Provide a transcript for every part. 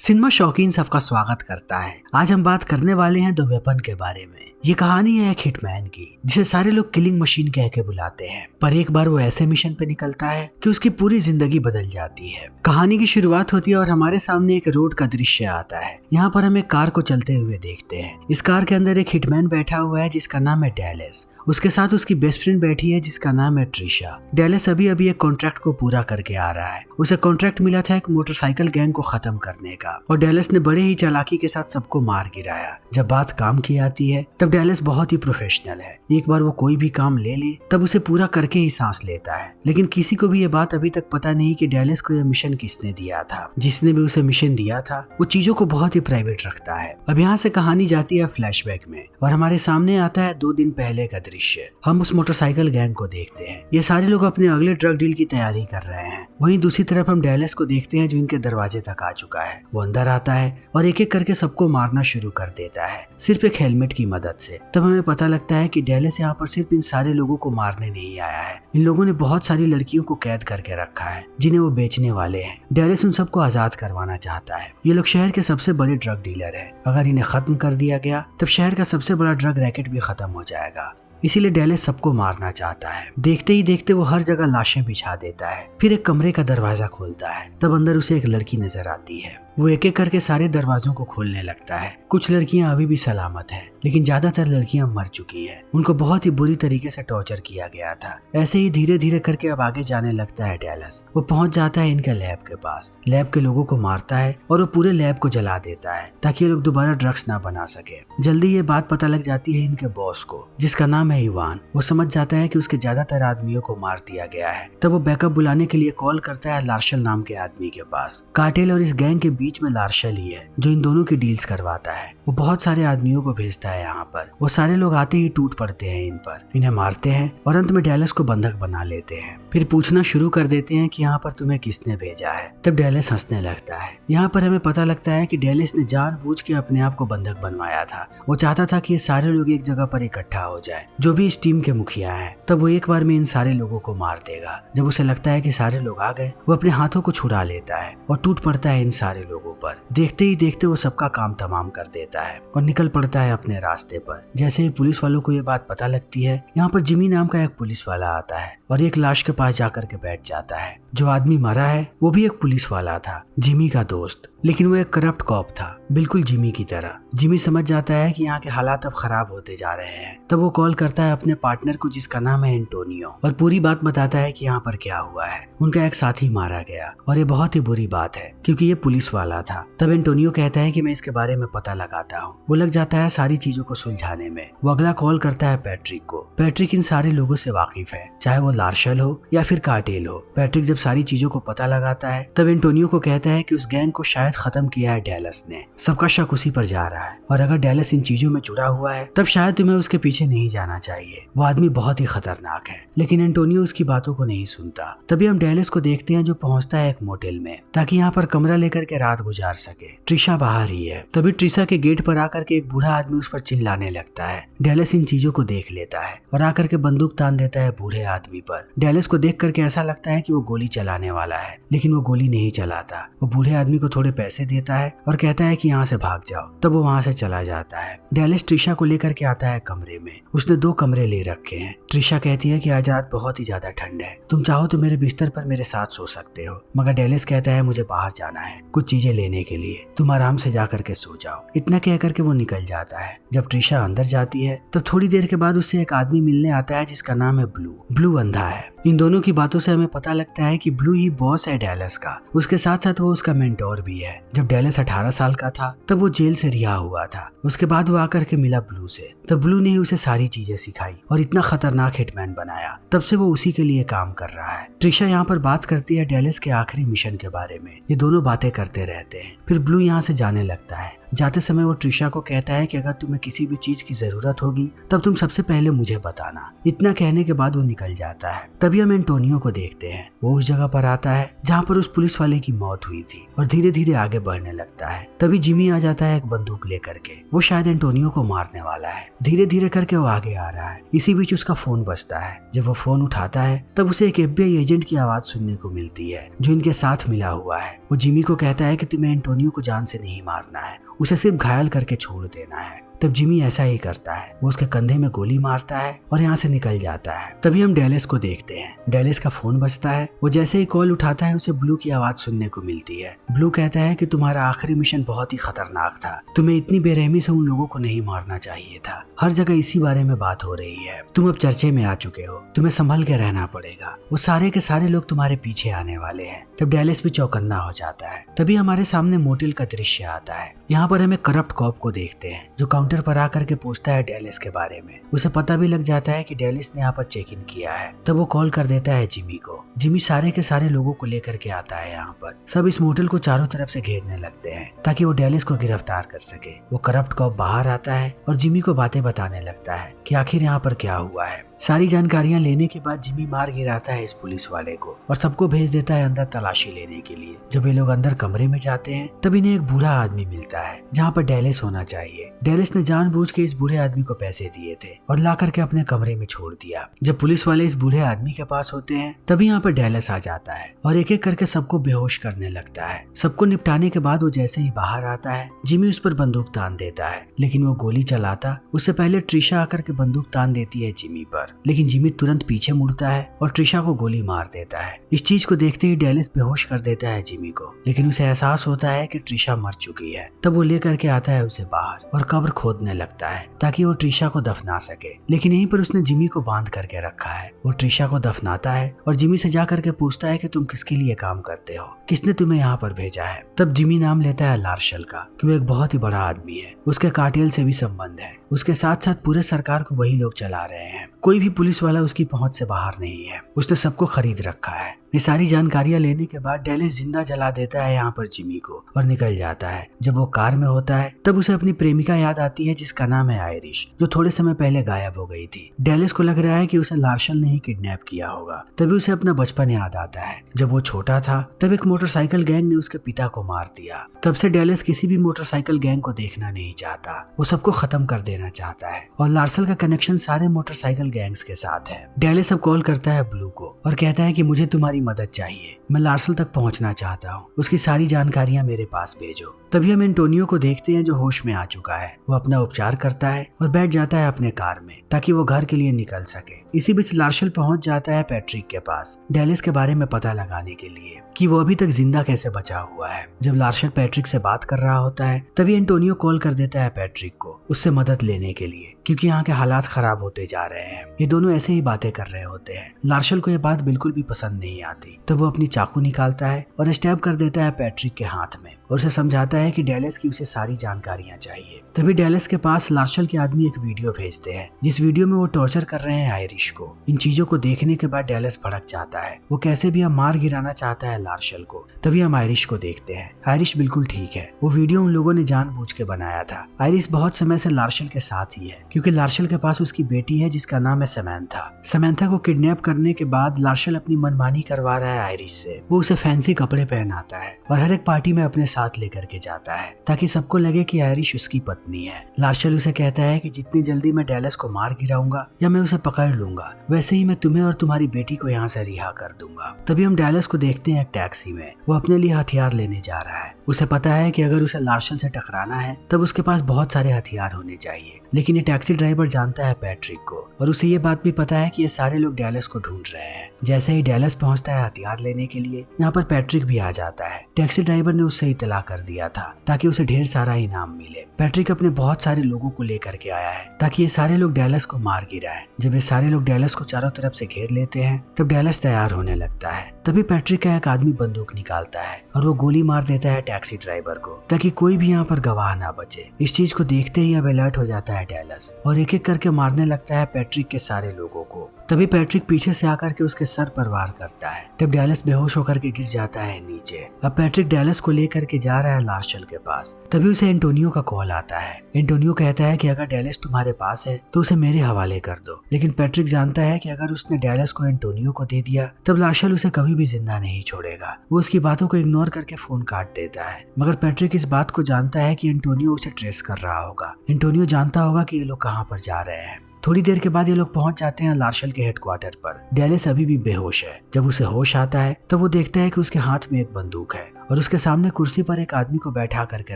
Cinema शौकीन सबका स्वागत करता है। आज हम बात करने वाले हैं द वेपन के बारे में। ये कहानी है एक हिटमैन की, जिसे सारे लोग किलिंग मशीन कह के बुलाते हैं। पर एक बार वो ऐसे मिशन पे निकलता है कि उसकी पूरी जिंदगी बदल जाती है। कहानी की शुरुआत होती है और हमारे सामने एक रोड का दृश्य आता है। यहाँ पर हम एक कार को चलते हुए देखते हैं। इस कार के अंदर एक हिटमैन बैठा हुआ है जिसका नाम है डैलेस। उसके साथ उसकी बेस्ट फ्रेंड बैठी है जिसका नाम है ट्रिशा। डैलेस अभी एक कॉन्ट्रैक्ट को पूरा करके आ रहा है। उसे कॉन्ट्रैक्ट मिला था एक मोटरसाइकिल गैंग को खत्म करने का, और डैलेस ने बड़े ही चालाकी के साथ सबको मार गिराया। जब बात काम की आती है तब डैलेस बहुत ही प्रोफेशनल है। एक बार वो कोई भी काम ले ले तब उसे पूरा करके ही सांस लेता है। लेकिन किसी को भी ये बात अभी तक पता नहीं कि डैलेस को यह मिशन किसने दिया था। जिसने भी उसे मिशन दिया था वो चीजों को बहुत ही प्राइवेट रखता है। अब यहाँ से कहानी जाती है फ्लैशबैक में और हमारे सामने आता है 2 दिन पहले का दृश्य। हम उस मोटरसाइकिल गैंग को देखते हैं। ये सारे लोग अपने अगले ड्रग डील की तैयारी कर रहे हैं। वहीं दूसरी तरफ हम डैलेस को देखते हैं जो इनके दरवाजे तक आ चुका है। वो अंदर आता है और एक एक करके सबको मारना शुरू कर देता है, सिर्फ एक हेलमेट की मदद से। तब हमें पता लगता है कि डैलेस यहाँ पर सिर्फ इन सारे लोगों को मारने नहीं आया है। इन लोगों ने बहुत सारी लड़कियों को कैद करके रखा है जिन्हें वो बेचने वाले हैं। डैलेस उन सबको आजाद करवाना चाहता है। ये लोग शहर के सबसे बड़े ड्रग डीलर है। अगर इन्हें खत्म कर दिया गया तब शहर का सबसे बड़ा ड्रग रैकेट भी खत्म हो जाएगा। इसीलिए डैलेस सबको मारना चाहता है। देखते ही देखते वो हर जगह लाशें बिछा देता है। फिर एक कमरे का दरवाजा खोलता है। तब अंदर उसे एक लड़की नजर आती है। वो एक एक करके सारे दरवाजों को खोलने लगता है। कुछ लड़कियां अभी भी सलामत हैं, लेकिन ज्यादातर लड़कियां मर चुकी हैं। उनको बहुत ही बुरी तरीके से टॉर्चर किया गया था। ऐसे ही धीरे धीरे करके अब आगे जाने लगता है डैलेस। वो पहुंच जाता है इनके लैब के पास। लैब के लोगों को मारता है और वो पूरे लैब को जला देता है ताकि ये लोग दोबारा ड्रग्स ना बना सके। जल्दी ये बात पता लग जाती है इनके बॉस को, जिसका नाम है इवान। वो समझ जाता है कि उसके ज्यादातर आदमियों को मार दिया गया है। तब वो बैकअप बुलाने के लिए कॉल करता है लार्शल नाम के आदमी के पास। कार्टेल और इस गैंग के बीच में लार्शल ही है जो इन दोनों की डील्स करवाता है। वो बहुत सारे आदमियों को भेजता है यहाँ पर। वो सारे लोग आते ही टूट पड़ते हैं इन पर, इन्हें मारते हैं और अंत में डैलेस को बंधक बना लेते हैं। फिर पूछना शुरू कर देते हैं कि यहाँ पर तुम्हें किसने भेजा है। तब डैलेस हंसने लगता है। यहाँ पर हमें पता लगता है कि डैलेस ने जानबूझ के अपने आप को बंधक बनवाया था। वो चाहता था कि ये सारे लोग एक जगह पर इकट्ठा हो जाए, जो भी इस टीम के मुखिया हैं। तब वो एक बार में इन सारे लोगों को मार देगा। जब उसे लगता है कि सारे लोग आ गए, वो अपने हाथों को छुड़ा लेता है और टूट पड़ता है इन सारे लोगों पर। देखते ही देखते वो सबका काम तमाम कर देता है और निकल पड़ता है अपने रास्ते पर। जैसे ही पुलिस वालों को ये बात पता लगती है, यहाँ पर जिमी नाम का एक पुलिस वाला आता है और एक लाश के पास जाकर के बैठ जाता है। जो आदमी मरा है वो भी एक पुलिस वाला था, जिमी का दोस्त, लेकिन वो एक करप्ट कॉप था, बिल्कुल जिमी की तरह। जिमी समझ जाता है कि यहाँ के हालात अब खराब होते जा रहे हैं। तब वो कॉल करता है अपने पार्टनर को जिसका नाम है एंटोनियो, और पूरी बात बताता है कि यहाँ पर क्या हुआ है। उनका एक साथी मारा गया और ये बहुत ही बुरी बात है क्योंकि ये पुलिस वाला था। तब एंटोनियो कहता है कि मैं इसके बारे में पता लगाता हूँ। वो लग जाता है सारी चीजों को सुलझाने में। वो अगला कॉल करता है पैट्रिक को। पैट्रिक इन सारे लोगों से वाकिफ है, चाहे वो लार्शल हो या फिर कार्टेल हो। पैट्रिक जब सारी चीजों को पता लगाता है तब एंटोनियो को कहता है कि उस गैंग को शायद खत्म किया है डैलेस ने। सबका शक उसी पर जा रहा है और अगर डैलेस इन चीजों में जुड़ा हुआ है तब शायद तुम्हें उसके पीछे नहीं जाना चाहिए। वो आदमी बहुत ही खतरनाक है। लेकिन एंटोनियो उसकी बातों को नहीं सुनता। तभी हम डैलेस को देखते हैं जो पहुंचता है एक मोटेल में ताकि यहाँ पर कमरा लेकर के रात गुजार सके। ट्रिशा बाहर ही है। तभी ट्रिशा के गेट पर आकर के एक बूढ़ा आदमी उस पर चिल्लाने लगता है। डैलेस इन चीजों को देख लेता है और आकर के बंदूक तान देता है बूढ़े आदमी पर। डैलेस को देख करके ऐसा लगता है कि वो गोली चलाने वाला है, लेकिन वो गोली नहीं चलाता। वो बूढ़े आदमी को थोड़े पैसे देता है और कहता है कि यहाँ से भाग जाओ। तब वो वहाँ से चला जाता है। डैलेस ट्रिशा को लेकर के आता है कमरे में। उसने 2 कमरे ले रखे हैं। ट्रिशा कहती है कि आज रात बहुत ही ज्यादा ठंड है, तुम चाहो तो मेरे बिस्तर पर मेरे साथ सो सकते हो। मगर डैलेस कहता है मुझे बाहर जाना है कुछ चीजें लेने के लिए, तुम आराम से जा करके सो जाओ। इतना कह करके वो निकल जाता है। जब ट्रिशा अंदर जाती है तब थोड़ी देर के बाद उससे एक आदमी मिलने आता है जिसका नाम है ब्लू। ब्लू अंधा है। इन दोनों की बातों से हमें पता लगता है कि ब्लू ही बॉस है डैलेस का। उसके साथ साथ वो उसका मेंटोर भी है। जब डैलेस 18 साल का था तब वो जेल से रिहा हुआ था। उसके बाद वो आकर के मिला ब्लू से। तब ब्लू ने उसे सारी चीजें सिखाई और इतना खतरनाक हिटमैन बनाया। तब से वो उसी के लिए काम कर रहा है। ट्रिशा यहाँ पर बात करती है डैलेस के आखिरी मिशन के बारे में। ये दोनों बातें करते रहते हैं। फिर ब्लू यहाँ से जाने लगता है। जाते समय वो ट्रिशा को कहता है कि अगर तुम्हें किसी भी चीज की जरूरत होगी तब तुम सबसे पहले मुझे बताना। इतना कहने के बाद वो निकल जाता है। तभी तभी हम एंटोनियो को देखते हैं। वो उस जगह पर आता है जहाँ पर उस पुलिस वाले की मौत हुई थी और धीरे धीरे आगे बढ़ने लगता है। तभी जिमी आ जाता है एक बंदूक लेकर के। वो शायद एंटोनियो को मारने वाला है। धीरे धीरे करके वो आगे आ रहा है। इसी बीच उसका फोन बजता है। जब वो फोन उठाता है तब उसे एक FBI एजेंट की आवाज सुनने को मिलती है जो इनके साथ मिला हुआ है। वो जिमी को कहता है कि तुम्हें एंटोनियो को जान से नहीं मारना है, उसे सिर्फ घायल करके छोड़ देना है। तब जिमी ऐसा ही करता है। वो उसके कंधे में गोली मारता है और यहाँ से निकल जाता है। तभी हम डेलिस को देखते हैं। डेलिस का फोन बजता है। वो जैसे ही कॉल उठाता है उसे ब्लू की आवाज सुनने को मिलती है। ब्लू कहता है कि तुम्हारा आखिरी मिशन बहुत ही खतरनाक था, तुम्हें इतनी बेरहमी से उन लोगों को नहीं मारना चाहिए था। हर जगह इसी बारे में बात हो रही है। तुम अब चर्चे में आ चुके हो, तुम्हें संभल के रहना पड़ेगा। वो सारे के सारे लोग तुम्हारे पीछे आने वाले हैं। तब डेलिस भी चौकन्ना हो जाता है। तभी हमारे सामने मोटेल का दृश्य आता है। यहाँ पर हमें करप्ट कॉप को देखते हैं जो काउंटर पर आकर के पूछता है डेलिस के बारे में। उसे पता भी लग जाता है कि डेलिस ने यहाँ पर चेक इन किया है। तब वो कॉल कर देता है जिमी को। जिमी सारे के सारे लोगों को लेकर के आता है। यहाँ पर सब इस मोटेल को चारों तरफ से घेरने लगते हैं ताकि वो डेलिस को गिरफ्तार कर सके। वो करप्ट कॉप बाहर आता है और जिमी को बातें बताने लगता है कि आखिर यहाँ पर क्या हुआ है। सारी जानकारियां लेने के बाद जिमी मार गिराता है इस पुलिस वाले को और सबको भेज देता है अंदर तलाशी लेने के लिए। जब ये लोग अंदर कमरे में जाते हैं तब इन्हें एक बूढ़ा आदमी मिलता है जहाँ पर डेलिस होना चाहिए। डेलिस ने जानबूझ के इस बूढ़े आदमी को पैसे दिए थे और ला करके अपने कमरे में छोड़ दिया। जब पुलिस वाले इस बूढ़े आदमी के पास होते हैं तभी यहाँ पर डेलिस आ जाता है और एक एक करके सबको बेहोश करने लगता है। सबको निपटाने के बाद वो जैसे ही बाहर आता है जिमी उस पर बंदूक तान देता है, लेकिन वो गोली चलाता उससे पहले ट्रिशा आकर के बंदूक तान देती है जिमी पर। लेकिन जिमी तुरंत पीछे मुड़ता है और ट्रिशा को गोली मार देता है। इस चीज को देखते ही डेलिस बेहोश कर देता है जिमी को, लेकिन उसे एहसास होता है कि ट्रिशा मर चुकी है। तब वो लेकर के आता है उसे बाहर और कब्र खोदने लगता है ताकि वो ट्रिशा को दफना सके। लेकिन यहीं पर उसने जिमी को बांध करके रखा है। वो ट्रिशा को दफनाता है और जिमी से जा करके पूछता है कि तुम किसके लिए काम करते हो, किसने तुम्हें यहाँ पर भेजा है। तब जिमी नाम लेता है लार्शल का कि वो एक बहुत ही बड़ा आदमी है। उसके कार्टेल से भी संबंध है। उसके साथ साथ पूरे सरकार को वही लोग चला रहे हैं। कोई भी पुलिस वाला उसकी पहुंच से बाहर नहीं है। उसने सबको खरीद रखा है। ये सारी जानकारियां लेने के बाद डेलिस जिंदा जला देता है यहाँ पर जिमी को और निकल जाता है। जब वो कार में होता है तब उसे अपनी प्रेमिका याद आती है जिसका नाम है आयरिश, जो थोड़े समय पहले गायब हो गई थी। डेलिस को लग रहा है कि उसे लार्शल ने ही किडनैप किया होगा। तभी उसे अपना बचपन याद आता है। जब वो छोटा था तब एक मोटरसाइकिल गैंग ने उसके पिता को मार दिया। तब से डेलिस किसी भी मोटरसाइकिल गैंग को देखना नहीं चाहता। वो सबको खत्म कर देना चाहता है और लार्शल का कनेक्शन सारे मोटरसाइकिल गैंग्स के साथ है। डेलिस अब कॉल करता है ब्लू को और कहता है कि मुझे तुम्हारी मदद चाहिए, मैं लार्शल तक पहुंचना चाहता हूँ, उसकी सारी जानकारियां मेरे पास भेजो। तभी हम एंटोनियो को देखते हैं जो होश में आ चुका है। वो अपना उपचार करता है और बैठ जाता है अपने कार में ताकि वो घर के लिए निकल सके। इसी बीच लार्शल पहुंच जाता है पैट्रिक के पास डेलिस के बारे में पता लगाने के लिए कि वो अभी तक जिंदा कैसे बचा हुआ है। जब लार्शल पैट्रिक से बात कर रहा होता है तभी एंटोनियो कॉल कर देता है पैट्रिक को उससे मदद लेने के लिए, क्योंकि यहाँ के हालात खराब होते जा रहे हैं। ये दोनों ऐसे ही बातें कर रहे होते हैं। लार्शल को ये बात बिल्कुल भी पसंद नहीं आती। तब वो अपनी चाकू निकालता है और स्टैब कर देता है पैट्रिक के हाथ में और उसे समझाता है कि डेलिस की उसे सारी जानकारियां चाहिए। तभी डेलिस के पास लार्शल के आदमी एक वीडियो भेजते हैं जिस वीडियो में वो टॉर्चर कर रहे हैं आयरिश को। इन चीजों को देखने के बाद डेलिस भड़क जाता है। वो कैसे भी हम मार गिराना चाहता है लार्शल को। तभी हम आयरिश को देखते हैं। आयरिश बिल्कुल ठीक है। वो वीडियो उन लोगों ने जानबूझ के बनाया था। आयरिश बहुत समय से लार्शल के साथ ही है क्योंकि लार्शल के पास उसकी बेटी है जिसका नाम है समैंथा। समैंथा को किडनैप करने के बाद लार्शल अपनी मनमानी करवा रहा है आयरिश से। वो उसे फैंसी कपड़े पहनाता है और हर एक पार्टी में अपने साथ लेकर के जाता है ताकि सबको लगे कि आयरिश उसकी पत्नी है। लार्शल उसे कहता है कि जितनी जल्दी मैं डेलिस को मार गिराऊंगा या मैं उसे पकड़ लूंगा वैसे ही मैं तुम्हें और तुम्हारी बेटी को यहाँ से रिहा कर दूंगा। तभी हम डेलिस को देखते हैं एक टैक्सी में। वो अपने लिए हथियार लेने जा रहा है। उसे पता है कि अगर उसे लार्शल से टकराना है तब उसके पास बहुत सारे हथियार होने चाहिए, लेकिन ये टैक्सी ड्राइवर जानता है पैट्रिक को और उसे ये बात भी पता है कि ये सारे लोग डेलिस को ढूंढ रहे हैं। जैसे ही डेलिस पहुंचता है हथियार लेने के लिए यहाँ पर पैट्रिक भी आ जाता है। टैक्सी ड्राइवर ने उससे इतला कर दिया था ताकि उसे ढेर सारा इनाम मिले। पैट्रिक अपने बहुत सारे लोगों को लेकर के आया है ताकि ये सारे लोग डेलिस को मार गिराएं। जब ये सारे लोग डेलिस को चारों तरफ से घेर लेते हैं तब डेलिस तैयार होने लगता है। तभी पैट्रिक का एक आदमी बंदूक निकालता है और वो गोली मार देता है टैक्सी ड्राइवर को ताकि कोई भी यहाँ पर गवाह ना बचे। इस चीज को देखते ही अब अलर्ट हो जाता है डेलिस और एक एक करके मारने लगता है पैट्रिक के सारे लोगों को। तभी पैट्रिक पीछे से आकर के उसके सर पर वार करता है। तब डैलस बेहोश होकर के गिर जाता है नीचे। अब पैट्रिक डैलस को लेकर के जा रहा है लार्शल के पास। तभी उसे एंटोनियो का कॉल आता है। एंटोनियो कहता है कि अगर डैलस तुम्हारे पास है तो उसे मेरे हवाले कर दो, लेकिन पैट्रिक जानता है कि अगर उसने डैलस को एंटोनियो को दे दिया तब लार्शल उसे कभी भी जिंदा नहीं छोड़ेगा। वो उसकी बातों को इग्नोर करके फोन काट देता है। मगर पैट्रिक इस बात को जानता है कि एंटोनियो उसे ट्रेस कर रहा होगा। एंटोनियो जानता होगा कि ये लोग कहाँ पर जा रहे हैं। थोड़ी देर के बाद ये लोग पहुंच जाते हैं लार्शल के हेडक्वार्टर पर। डैलस अभी भी बेहोश है। जब उसे होश आता है तब वो देखता है कि उसके हाथ में एक बंदूक है और उसके सामने कुर्सी पर एक आदमी को बैठा करके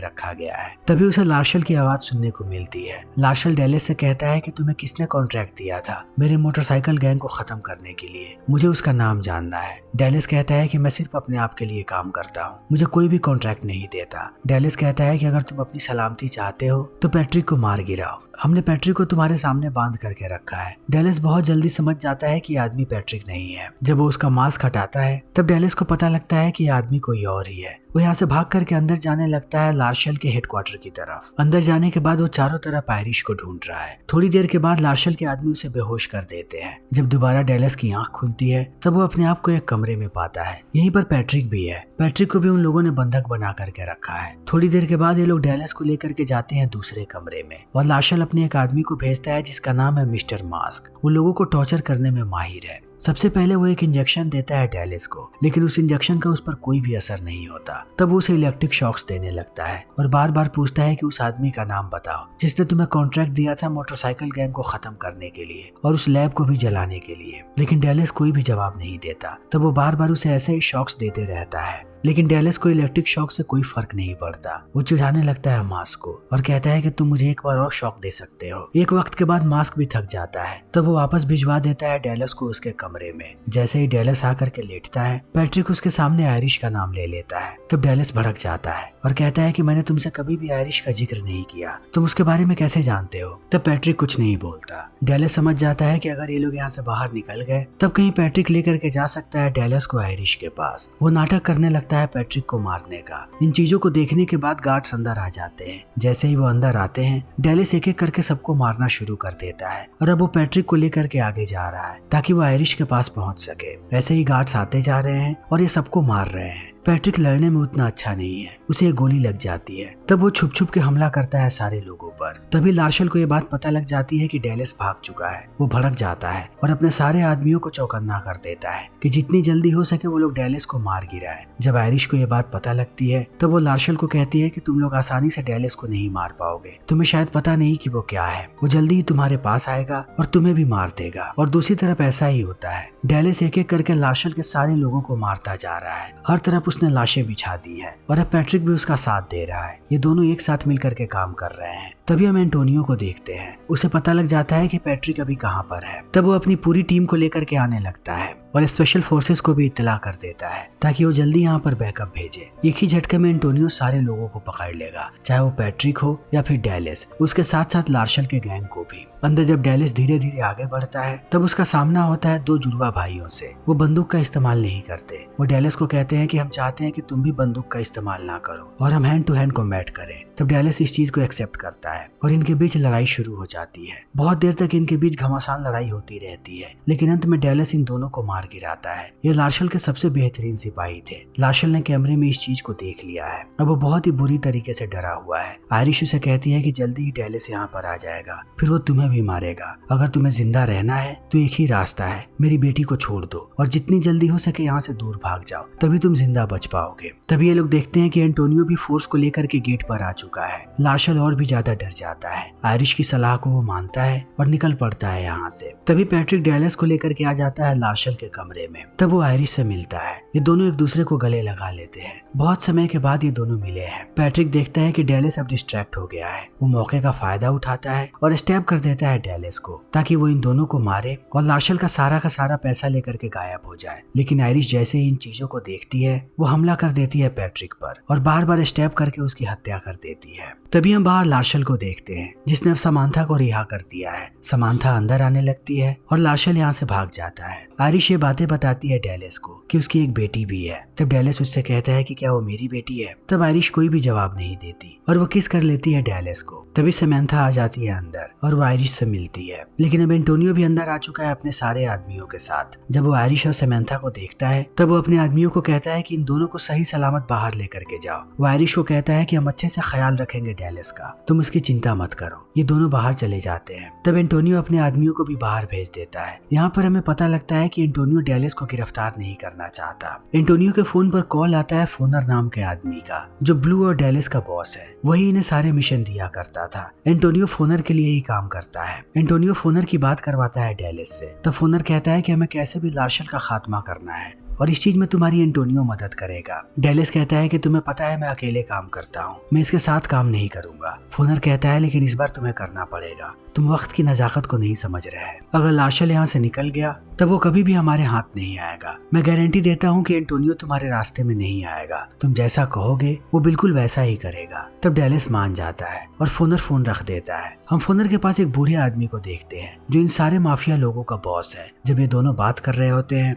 रखा गया है। तभी उसे लार्शल की आवाज सुनने को मिलती है। लार्शल डैलस से कहता है कि तुम्हें किसने कॉन्ट्रैक्ट दिया था मेरे मोटरसाइकिल गैंग को खत्म करने के लिए, मुझे उसका नाम जानना है। डैलस कहता है कि मैं सिर्फ अपने आप के लिए काम करता हूँ, मुझे कोई भी कॉन्ट्रैक्ट नहीं देता। डैलस कहता है कि अगर तुम अपनी सलामती चाहते हो तो पैट्रिक को मार गिराओ, हमने पैट्रिक को तुम्हारे सामने बांध करके रखा है। डैलस बहुत जल्दी समझ जाता है कि आदमी पैट्रिक नहीं है। जब वो उसका मास्क हटाता है तब डैलस को पता लगता है कि आदमी कोई और ही है। वो यहाँ से भाग करके अंदर जाने लगता है लार्शल के हेडक्वार्टर की तरफ। अंदर जाने के बाद वो चारों तरफ आयरिश को ढूंढ रहा है। थोड़ी देर के बाद लार्शल के आदमी उसे बेहोश कर देते हैं। जब दोबारा डैलस की आंख खुलती है तब वो अपने आप को एक कमरे में पाता है। यहीं पर पैट्रिक भी है। पैट्रिक को भी उन लोगों ने बंधक बना करके रखा है। थोड़ी देर के बाद ये लोग डैलस को लेकर के जाते हैं दूसरे कमरे में और लार्शल अपने एक आदमी को भेजता है जिसका नाम है मिस्टर मास्क। वो लोगों को टॉर्चर करने में माहिर है। सबसे पहले वो एक इंजेक्शन देता है डैलस को, लेकिन उस इंजेक्शन का उस पर कोई भी असर नहीं होता। तब वो उसे इलेक्ट्रिक शॉक्स देने लगता है और बार बार पूछता है कि उस आदमी का नाम बताओ जिसने तुम्हें कॉन्ट्रैक्ट दिया था मोटरसाइकिल गैंग को खत्म करने के लिए और उस लैब को भी जलाने के लिए। लेकिन डैलस कोई भी जवाब नहीं देता। तब वो बार बार उसे ऐसे ही शॉक्स देते रहता है, लेकिन डैलस को इलेक्ट्रिक शॉक से कोई फर्क नहीं पड़ता। वो चिढ़ाने लगता है मास्क को और कहता है कि तुम मुझे एक बार और शॉक दे सकते हो। एक वक्त के बाद मास्क भी थक जाता है। तब वो वापस भिजवा देता है डैलस को उसके कमरे में। जैसे ही डैलस आकर के लेटता है पैट्रिक उसके सामने आयरिश का नाम ले लेता है। तब डैलस भड़क जाता है और कहता है कि मैंने तुमसे कभी भी आयरिश का जिक्र नहीं किया, तुम उसके बारे में कैसे जानते हो। तब पैट्रिक कुछ नहीं बोलता। डैलस समझ जाता है कि अगर ये लोग यहाँ से बाहर निकल गए तब कहीं पैट्रिक लेकर के जा सकता है डैलस को आयरिश के पास। वो नाटक करने लगता है पैट्रिक को मारने का। इन चीजों को देखने के बाद गार्ड्स अंदर आ जाते हैं। जैसे ही वो अंदर आते हैं डैलस एक एक करके सबको मारना शुरू कर देता है और अब वो पैट्रिक को लेकर के आगे जा रहा है ताकि वो आयरिश के पास पहुंच सके। ऐसे ही गार्ड्स आते जा रहे हैं और ये सबको मार रहे हैं। पैट्रिक लड़ने में उतना अच्छा नहीं है, उसे एक गोली लग जाती है। तब वो छुप छुप के हमला करता है सारे लोगों पर। तभी लार्शल को ये बात पता लग जाती है कि डैलस भाग चुका है। वो भड़क जाता है और अपने सारे आदमियों को चौकन्ना कर देता है कि जितनी जल्दी हो सके वो लोग डैलस को मार गिराए। जब आयरिश को ये बात पता लगती है तब वो लार्शल को कहती है कि तुम लोग आसानी से डैलस को नहीं मार पाओगे, तुम्हें शायद पता नहीं कि वो क्या है, वो जल्दी ही तुम्हारे पास आएगा और तुम्हें भी मार देगा। और दूसरी तरफ ऐसा ही होता है। डैलस एक एक करके लार्शल के सारे लोगों को मारता जा रहा है। हर तरफ उसने लाशें बिछा दी है और अब पैट्रिक भी उसका साथ दे रहा है। ये दोनों एक साथ मिलकर के काम कर रहे हैं। तभी हम एंटोनियो को देखते हैं। उसे पता लग जाता है कि पैट्रिक अभी कहाँ पर है। तब वो अपनी पूरी टीम को लेकर के आने लगता है और स्पेशल फोर्सेस को भी इत्तला कर देता है ताकि वो जल्दी यहाँ पर बैकअप भेजे। एक ही झटके में एंटोनियो सारे लोगों को पकड़ लेगा, चाहे वो पैट्रिक हो या फिर डैलस, उसके साथ साथ लार्शल के गैंग को भी। अंदर जब डैलस धीरे धीरे आगे बढ़ता है तब उसका सामना होता है दो जुड़वा भाइयों से। वो बंदूक का इस्तेमाल नहीं करते। वो डैलस को कहते हैं कि हम चाहते हैं कि तुम भी बंदूक का इस्तेमाल ना करो और हम हैंड टू हैंड कॉम्बैट करें। तब डैलस इस चीज को एक्सेप्ट करता है और इनके बीच लड़ाई शुरू हो जाती है। बहुत देर तक इनके बीच घमासान लड़ाई होती रहती है, लेकिन अंत में डैलस इन दोनों को मार गिराता है। ये लार्शल के सबसे बेहतरीन सिपाही थे। लार्शल ने कैमरे में इस चीज को देख लिया है। अब वो बहुत ही बुरी तरीके से डरा हुआ है। आयरिश उसे कहती है कि जल्दी ही डैलस यहाँ पर आ जाएगा, फिर वो तुम्हें भी मारेगा। अगर तुम्हें जिंदा रहना है तो एक ही रास्ता है, मेरी बेटी को छोड़ दो और जितनी जल्दी हो सके यहाँ से दूर भाग जाओ, तभी तुम जिंदा बच पाओगे। तभी ये लोग देखते हैं कि एंटोनियो भी फोर्स को लेकर के गेट पर आ चुका है। लार्शल और भी ज्यादा डर जाता है। आयरिश की सलाह को वो मानता है और निकल पड़ता है यहाँ से। तभी पैट्रिक डैलस को लेकर के आ जाता है लार्शल के कमरे में। तब वो आयरिश से मिलता है। ये दोनों एक दूसरे को गले लगा लेते हैं। बहुत समय के बाद ये दोनों मिले हैं। पैट्रिक देखता है कि डैलस अब डिस्ट्रैक्ट हो गया है। वो मौके का फायदा उठाता है और स्टैब कर देता है डैलस को ताकि वो इन दोनों को मारे और लार्शल का सारा पैसा लेकर के गायब हो जाए। लेकिन आयरिश जैसे ही इन चीजों को देखती है वो हमला कर देती है पैट्रिक पर और बार बार स्टैब करके उसकी हत्या कर देती देती है। तभी हम बाहर लार्शल को देखते हैं जिसने अब समांथा को रिहा कर दिया है। समांथा अंदर आने लगती है और लार्शल यहाँ से भाग जाता है। आयरिश ये बातें बताती है डेलिस को कि उसकी एक बेटी भी है। तब डेलिस उससे कहता है कि क्या वो मेरी बेटी है। तब आयरिश कोई भी जवाब नहीं देती और वो किस कर लेती है डेलिस को। तभी समांथा आ जाती है अंदर और वो आयरिश से मिलती है। लेकिन अब एंटोनियो भी अंदर आ चुका है अपने सारे आदमियों के साथ। जब वो आयरिश और समांथा को देखता है तब वो अपने आदमियों को कहता है कि इन दोनों को सही सलामत बाहर लेकर के जाओ। वो आयरिश को कहता है कि हम अच्छे से ख्याल रखेंगे डेलिस का, तुम उसकी चिंता मत करो। ये दोनों बाहर चले जाते हैं। तब एंटोनियो अपने आदमियों को भी बाहर भेज देता है। यहाँ पर हमें पता लगता है कि एंटोनियो डेलिस को गिरफ्तार नहीं करना चाहता। एंटोनियो के फोन पर कॉल आता है फोनर नाम के आदमी का, जो ब्लू और डेलिस का बॉस है। वही इन्हें सारे मिशन दिया करता था। एंटोनियो फोनर के लिए ही काम करता है। एंटोनियो फोनर की बात करवाता है डेलिस से। तब फोनर कहता है कि हमें कैसे भी लार्शल का खात्मा करना है और इस चीज में तुम्हारी एंटोनियो मदद करेगा। डेलिस कहता है कि तुम्हें पता है मैं अकेले काम करता हूँ, मैं इसके साथ काम नहीं करूंगा। फोनर कहता है लेकिन इस बार तुम्हें करना पड़ेगा, तुम वक्त की नजाकत को नहीं समझ रहे हैं। अगर लार्शल यहाँ से निकल गया तब वो कभी भी हमारे हाथ नहीं आएगा। मैं गारंटी देता हूँ कि एंटोनियो तुम्हारे रास्ते में नहीं आएगा, तुम जैसा कहोगे वो बिल्कुल वैसा ही करेगा। तब डेलिस मान जाता है और फोनर फोन रख देता है। हम फोनर के पास एक बूढ़े आदमी को देखते हैं जो इन सारे माफिया लोगों का बॉस है। जब ये दोनों बात कर रहे होते हैं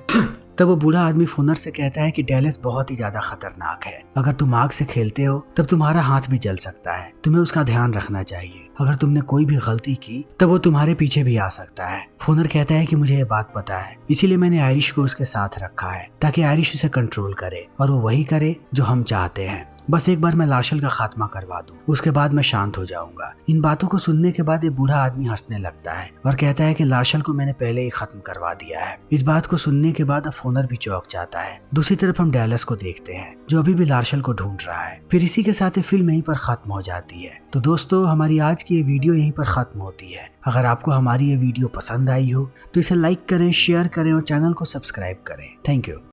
तब वो बूढ़ा आदमी फोनर से कहता है कि डेलिस बहुत ही ज्यादा खतरनाक है। अगर तुम आग से खेलते हो तब तुम्हारा हाथ भी जल सकता है, तुम्हें उसका ध्यान रखना चाहिए। अगर तुमने कोई भी गलती की तब वो तुम्हारे पीछे भी आ सकता है। फोनर कहता है कि मुझे ये बात पता है, इसीलिए मैंने आयरिश को उसके साथ रखा है ताकि आयरिश उसे कंट्रोल करे और वो वही करे जो हम चाहते हैं। बस एक बार मैं लार्शल का खात्मा करवा दूं, उसके बाद मैं शांत हो जाऊंगा। इन बातों को सुनने के बाद ये बूढ़ा आदमी हंसने लगता है और कहता है कि लार्शल को मैंने पहले ही खत्म करवा दिया है। इस बात को सुनने के बाद अब फोनर भी चौंक जाता है। दूसरी तरफ हम डेलिस को देखते हैं जो अभी भी लार्शल को ढूंढ रहा है। फिर इसी के साथ ये फिल्म यहीं पर खत्म हो जाती है। तो दोस्तों हमारी आज की ये वीडियो यहीं पर खत्म होती है। अगर आपको हमारी ये वीडियो पसंद आई हो तो इसे लाइक करें, शेयर करें और चैनल को सब्सक्राइब करें। Thank you.